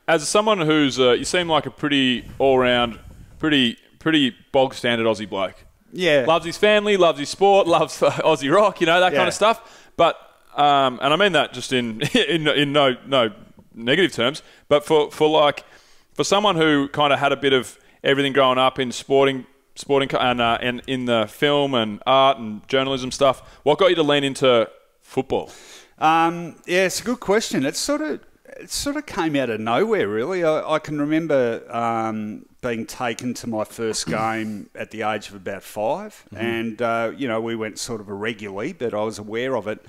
as someone who's, you seem like a pretty all-round, pretty bog-standard Aussie bloke. Yeah. Loves his family, loves his sport, loves Aussie rock, that kind of stuff. But, and I mean that just in no negative terms, but for someone who kind of had a bit of everything growing up in sporting and in the film and art and journalism stuff, what got you to lean into football? It's a good question. It sort of came out of nowhere, really. I can remember being taken to my first game at the age of about 5, and we went sort of irregularly, but I was aware of it.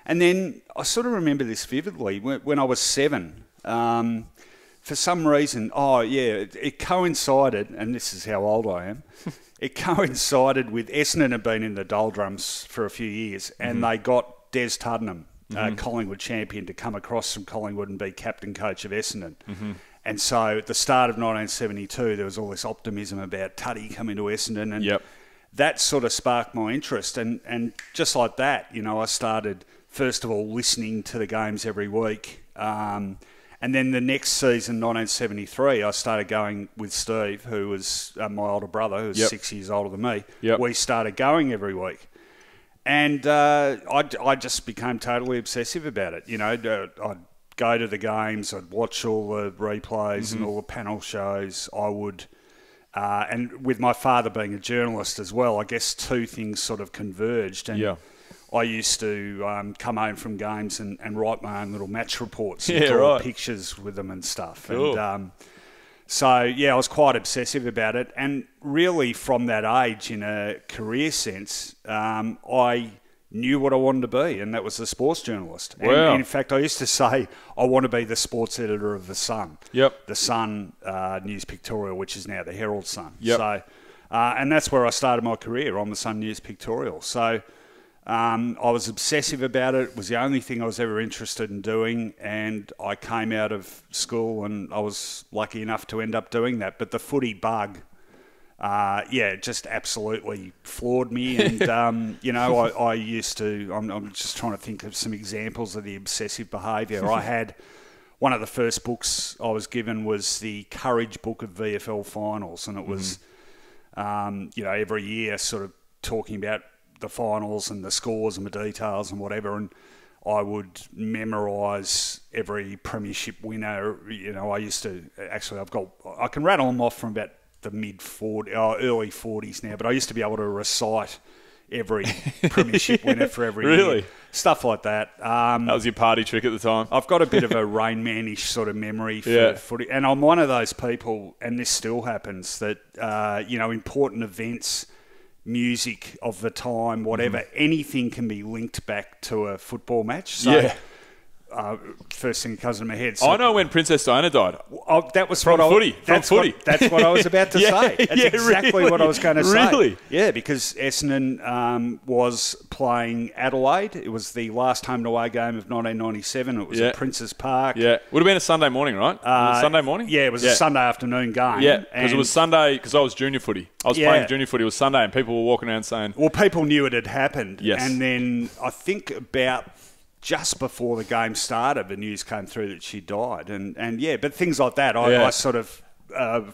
And then I sort of remember this vividly when I was 7. For some reason, it coincided, and this is how old I am. It coincided with Essendon had been in the doldrums for a few years, and they got Des Tuddenham, Collingwood champion, to come across from Collingwood and be captain coach of Essendon. And so at the start of 1972, there was all this optimism about Tuddy coming to Essendon, and that sort of sparked my interest. And just like that, I started, first of all, listening to the games every week. And then the next season, 1973, I started going with Steve, who was my older brother, who was 6 years older than me. We started going every week. And I just became totally obsessive about it. I'd go to the games, I'd watch all the replays and all the panel shows. I would, and with my father being a journalist as well, I guess two things sort of converged. And I used to come home from games and write my own little match reports and draw pictures with them and stuff. Cool. And I was quite obsessive about it. And really from that age, in a career sense, I knew what I wanted to be, and that was a sports journalist. Wow. And in fact, I used to say I want to be the sports editor of The Sun. The Sun News Pictorial, which is now the Herald Sun. So, and that's where I started my career, on the Sun News Pictorial. So I was obsessive about it. It was the only thing I was ever interested in doing, and I came out of school and I was lucky enough to end up doing that. But the footy bug, just absolutely floored me. And, I used to, I'm just trying to think of some examples of the obsessive behaviour. I had, one of the first books I was given was the Courage book of VFL finals, and it was, every year sort of talking about the finals and the scores and the details and whatever, and I would memorise every premiership winner. I used to actually, I can rattle them off from about the early 40s now, but I used to be able to recite every premiership winner for every year. Stuff like that. That was your party trick at the time. I've got a bit of a Rain Man-ish sort of memory for footy, and I'm one of those people, and this still happens, that important events, music of the time, whatever, anything can be linked back to a football match. So, first thing that comes to my head. So, I know when Princess Diana died. That was from footy. That's what I was about to say. That's exactly what I was going to say. Really? Yeah, because Essendon was playing Adelaide. It was the last home and away game of 1997. It was at Princes Park. Yeah, would have been a Sunday morning, right? Sunday morning? Yeah, it was a Sunday afternoon game. Yeah, because it was Sunday, because I was junior footy. I was playing junior footy. It was Sunday, and people were walking around saying... Well, people knew it had happened. Yes. And then I think about just before the game started, the news came through that she died. And but things like that, I sort of...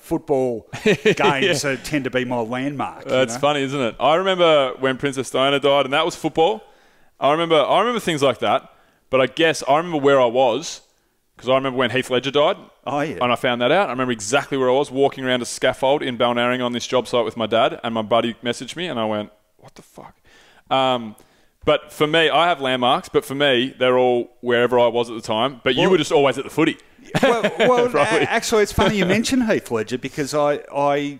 football games tend to be my landmark. That's funny, isn't it? I remember when Princess Diana died, and that was football. I remember things like that, but I guess I remember where I was, because I remember when Heath Ledger died. Oh, yeah. And I found that out. I remember exactly where I was, walking around a scaffold in Balnarring on this job site with my dad, and my buddy messaged me, and I went, what the fuck? But for me, I have landmarks, but for me, they're all wherever I was at the time. But you were just always at the footy. Well, actually, it's funny you mention Heath Ledger, because I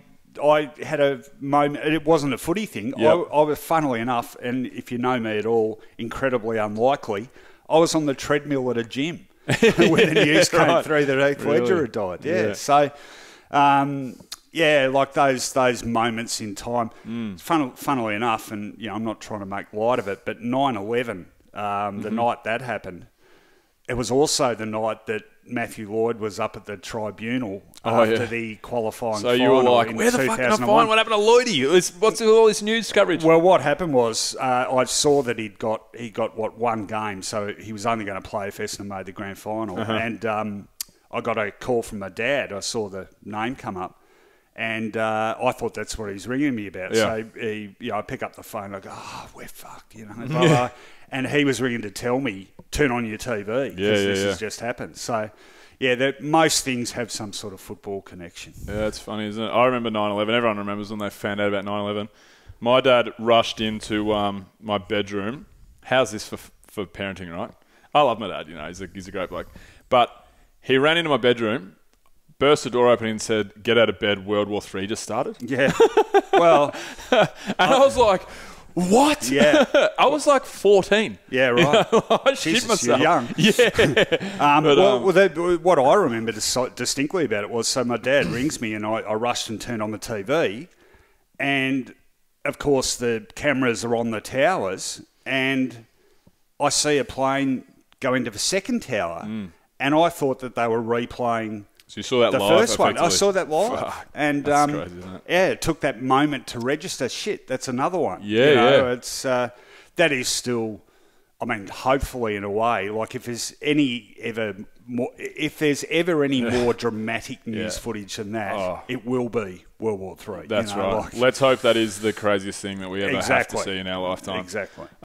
had a moment. It wasn't a footy thing. Yep. I was, funnily enough, and if you know me at all, incredibly unlikely, I was on the treadmill at a gym when the news came through that Heath Ledger had died. Yeah. So, like those moments in time. Funnily enough, and I'm not trying to make light of it, but 9/11, the night that happened, it was also the night that Matthew Lloyd was up at the tribunal after the qualifying final. So you were like, where the fuck can I find what happened to Lloydie? What's all this news coverage? Well, what happened was I saw that he got one game, so he was only going to play if Essendon made the grand final. And I got a call from my dad. I saw the name come up. And I thought that's what he's ringing me about. Yeah. So I pick up the phone. I go, we're fucked, blah, blah. And he was ringing to tell me, turn on your TV because this has just happened. So, most things have some sort of football connection. Yeah, it's funny, isn't it? I remember 9/11. Everyone remembers when they found out about 9/11. My dad rushed into my bedroom. How's this for parenting, right? I love my dad, he's a great bloke. But he ran into my bedroom, burst the door open and said, "Get out of bed, World War III just started." Yeah. Well. And I was like, what? Yeah. I was like 14. Yeah, right. I shit myself. You're young. Yeah. What I remember distinctly about it was, so my dad rings me and I rushed and turned on the TV, and of course the cameras are on the towers, and I see a plane go into the second tower, and I thought that they were replaying. So you saw that the live? First one. I saw that live. Fuck, and that's crazy, isn't it? it took that moment to register. Shit, that's another one. Yeah, It's that is still. I mean, hopefully, in a way, like if there's ever any more dramatic news footage than that, it will be World War III. That's right. Let's hope that is the craziest thing that we ever have to see in our lifetime. Exactly.